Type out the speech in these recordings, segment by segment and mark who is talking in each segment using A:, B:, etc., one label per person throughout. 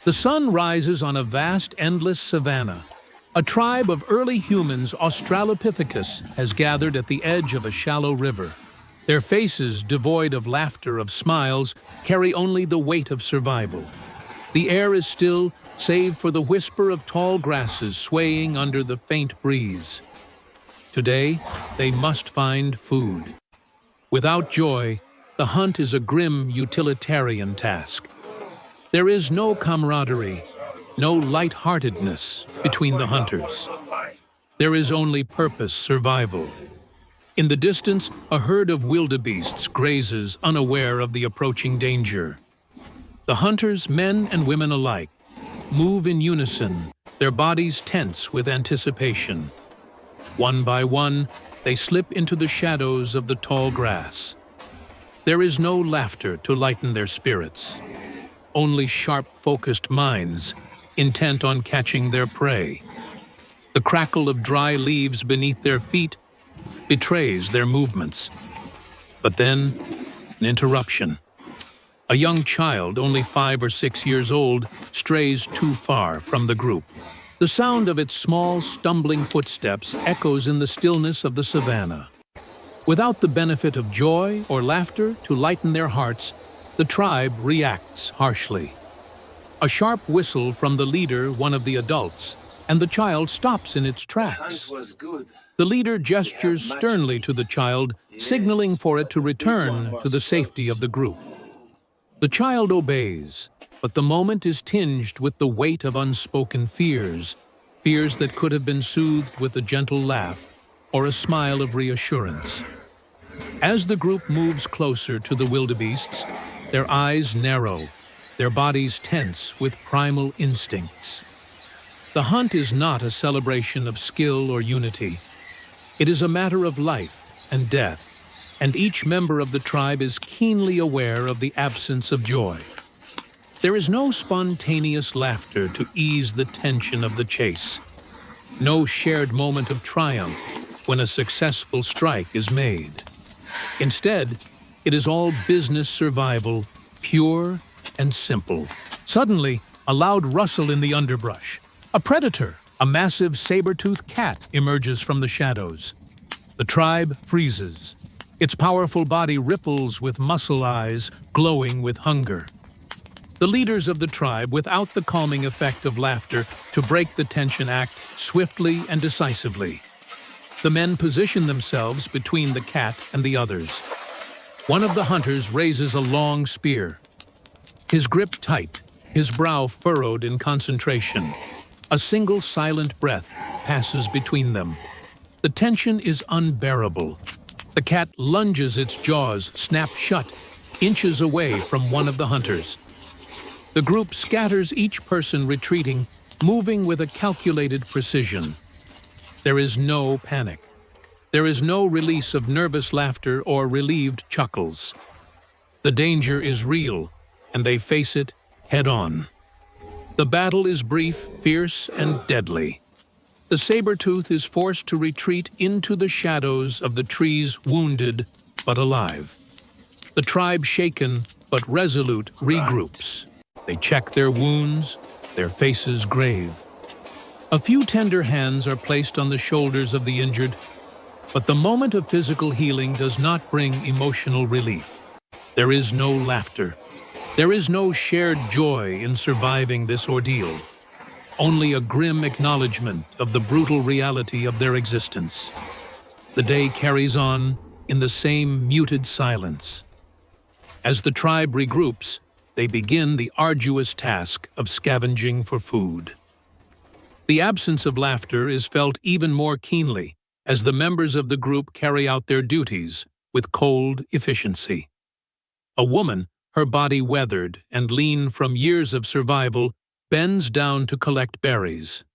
A: The sun rises on a vast, endless savanna. A tribe of early humans, Australopithecus, has gathered at the edge of a shallow river. Their faces, devoid of laughter, of smiles, carry only the weight of survival. The air is still, save for the whisper of tall grasses swaying under the faint breeze. Today, they must find food. Without joy, the hunt is a grim utilitarian task. There is no camaraderie, no light-heartedness between the hunters. There is only purpose, survival. In the distance, a herd of wildebeests grazes, unaware of the approaching danger. The hunters, men and women alike, move in unison, their bodies tense with anticipation. One by one, they slip into the shadows of the tall grass. There is no laughter to lighten their spirits, only sharp-focused minds, intent on catching their prey. The crackle of dry leaves beneath their feet betrays their movements. But then, an interruption. A young child, only 5 or 6 years old, strays too far from the group. The sound of its small, stumbling footsteps echoes in the stillness of the savanna. Without the benefit of joy or laughter to lighten their hearts, the tribe reacts harshly. A sharp whistle from the leader, one of the adults, and the child stops in its tracks. The leader gestures sternly to the child, signaling for it to return to the safety of the group. The child obeys, but the moment is tinged with the weight of unspoken fears, fears that could have been soothed with a gentle laugh or a smile of reassurance. As the group moves closer to the wildebeests, their eyes narrow, their bodies tense with primal instincts. The hunt is not a celebration of skill or unity. It is a matter of life and death, and each member of the tribe is keenly aware of the absence of joy. There is no spontaneous laughter to ease the tension of the chase, no shared moment of triumph when a successful strike is made. Instead, it is all business survival, pure and simple. Suddenly, a loud rustle in the underbrush. A predator, a massive saber-toothed cat, emerges from the shadows. The tribe freezes. Its powerful body ripples with muscle eyes, glowing with hunger. The leaders of the tribe, without the calming effect of laughter to break the tension, act swiftly and decisively. The men position themselves between the cat and the others. One of the hunters raises a long spear. His grip tight, his brow furrowed in concentration. A single silent breath passes between them. The tension is unbearable. The cat lunges its jaws, snapped shut, inches away from one of the hunters. The group scatters, each person retreating, moving with a calculated precision. There is no panic. There is no release of nervous laughter or relieved chuckles. The danger is real, and they face it head-on. The battle is brief, fierce, and deadly. The saber-tooth is forced to retreat into the shadows of the trees, wounded but alive. The tribe, shaken but resolute, regroups. They check their wounds, their faces grave. A few tender hands are placed on the shoulders of the injured, but the moment of physical healing does not bring emotional relief. There is no laughter. There is no shared joy in surviving this ordeal. Only a grim acknowledgement of the brutal reality of their existence. The day carries on in the same muted silence. As the tribe regroups, they begin the arduous task of scavenging for food. The absence of laughter is felt even more keenly as the members of the group carry out their duties with cold efficiency. A woman, her body weathered and lean from years of survival, bends down to collect berries.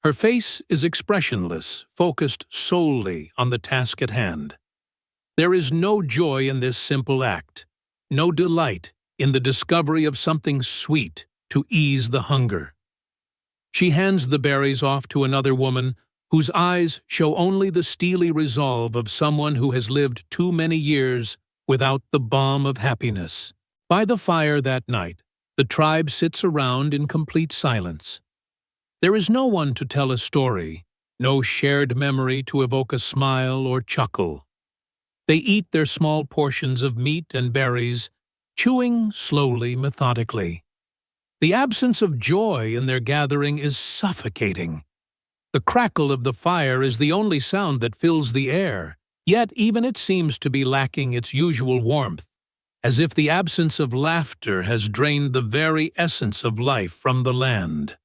A: Her face is expressionless, focused solely on the task at hand. There is no joy in this simple act, no delight in the discovery of something sweet to ease the hunger. She hands the berries off to another woman whose eyes show only the steely resolve of someone who has lived too many years without the balm of happiness. By the fire that night, The tribe sits around in complete silence. There is no one to tell a story, no shared memory to evoke a smile or chuckle. They eat their small portions of meat and berries, chewing slowly, methodically. The absence of joy in their gathering is suffocating. The crackle of the fire is the only sound that fills the air, yet even it seems to be lacking its usual warmth, as if the absence of laughter has drained the very essence of life from the land.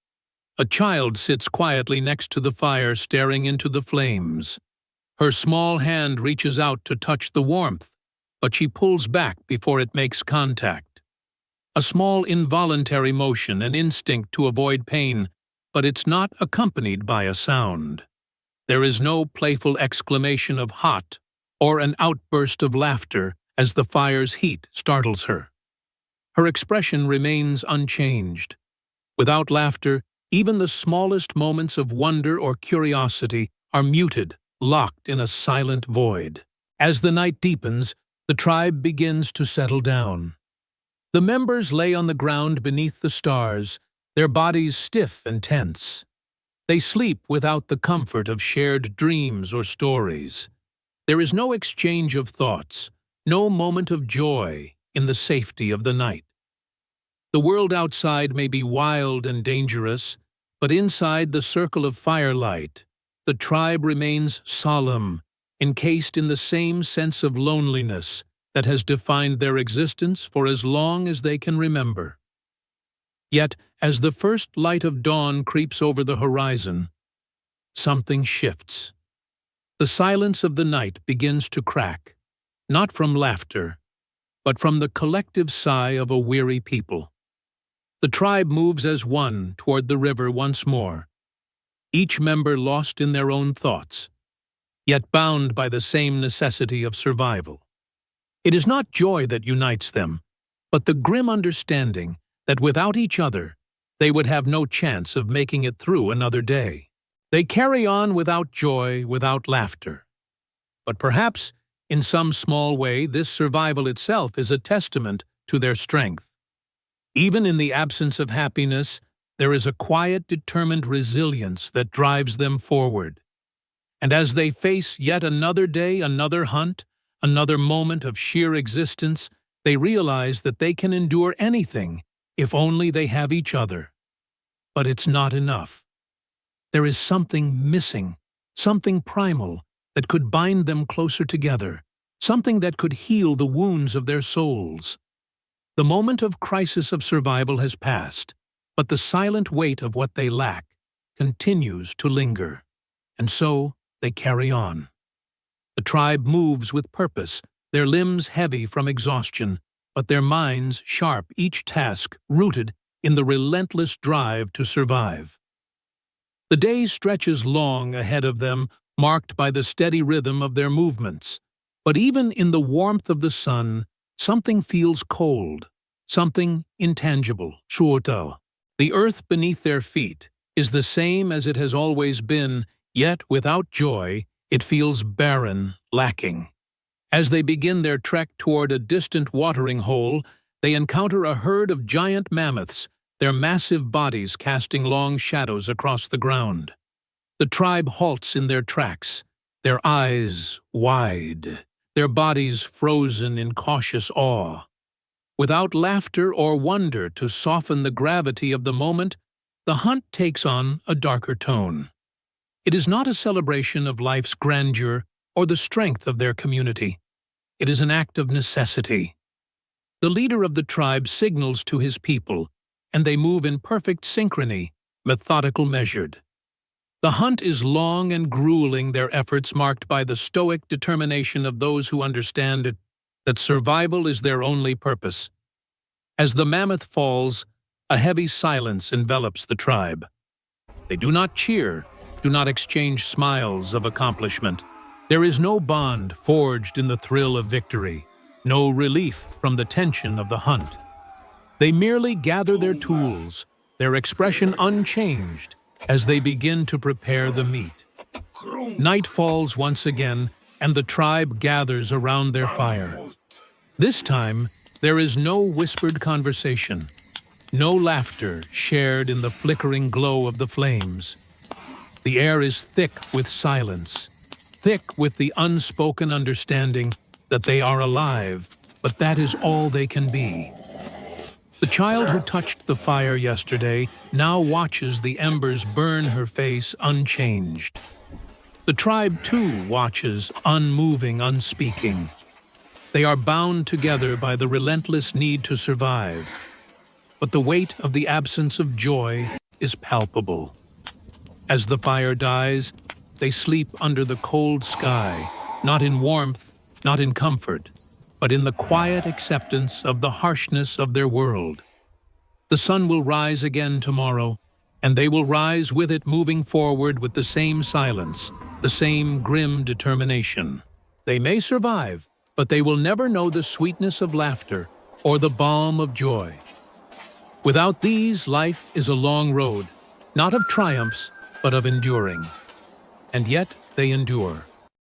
A: A child sits quietly next to the fire, staring into the flames. Her small hand reaches out to touch the warmth, but she pulls back before it makes contact. A small involuntary motion, an instinct to avoid pain, but it's not accompanied by a sound. There is no playful exclamation of hot or an outburst of laughter as the fire's heat startles her. Her expression remains unchanged. Without laughter, even the smallest moments of wonder or curiosity are muted, locked in a silent void. As the night deepens, the tribe begins to settle down. The members lay on the ground beneath the stars, their bodies stiff and tense. They sleep without the comfort of shared dreams or stories. There is no exchange of thoughts, no moment of joy in the safety of the night. The world outside may be wild and dangerous, but inside the circle of firelight, the tribe remains solemn, encased in the same sense of loneliness that has defined their existence for as long as they can remember. Yet, as the first light of dawn creeps over the horizon, something shifts. The silence of the night begins to crack, not from laughter, but from the collective sigh of a weary people. The tribe moves as one toward the river once more, each member lost in their own thoughts, yet bound by the same necessity of survival. It is not joy that unites them, but the grim understanding that without each other, they would have no chance of making it through another day. They carry on without joy, without laughter. But perhaps, in some small way, this survival itself is a testament to their strength. Even in the absence of happiness, there is a quiet, determined resilience that drives them forward. And as they face yet another day, another hunt, another moment of sheer existence, they realize that they can endure anything if only they have each other. But it's not enough. There is something missing, something primal that could bind them closer together, something that could heal the wounds of their souls. The moment of crisis of survival has passed, but the silent weight of what they lack continues to linger. And so they carry on. The tribe moves with purpose, their limbs heavy from exhaustion, but their minds sharp, each task rooted in the relentless drive to survive. The day stretches long ahead of them, marked by the steady rhythm of their movements. But even in the warmth of the sun, something feels cold, something intangible, shuoto. The earth beneath their feet is the same as it has always been, yet without joy, it feels barren, lacking. As they begin their trek toward a distant watering hole, they encounter a herd of giant mammoths, their massive bodies casting long shadows across the ground. The tribe halts in their tracks, their eyes wide, their bodies frozen in cautious awe. Without laughter or wonder to soften the gravity of the moment, the hunt takes on a darker tone. It is not a celebration of life's grandeur or the strength of their community. It is an act of necessity. The leader of the tribe signals to his people, and they move in perfect synchrony, methodical, measured. The hunt is long and grueling, their efforts marked by the stoic determination of those who understand it, that survival is their only purpose. As the mammoth falls, a heavy silence envelops the tribe. They do not cheer, do not exchange smiles of accomplishment. There is no bond forged in the thrill of victory, no relief from the tension of the hunt. They merely gather their tools, their expression unchanged, as they begin to prepare the meat. Night falls once again, and the tribe gathers around their fire. This time, there is no whispered conversation. No laughter shared in the flickering glow of the flames. The air is thick with silence, thick with the unspoken understanding that they are alive, but that is all they can be. The child who touched the fire yesterday now watches the embers burn her face unchanged. The tribe too watches, unmoving, unspeaking. They are bound together by the relentless need to survive. But the weight of the absence of joy is palpable. As the fire dies, they sleep under the cold sky, not in warmth, not in comfort, but in the quiet acceptance of the harshness of their world. The sun will rise again tomorrow, and they will rise with it, moving forward with the same silence, the same grim determination. They may survive, but they will never know the sweetness of laughter or the balm of joy. Without these, life is a long road, not of triumphs, but of enduring. And yet they endure.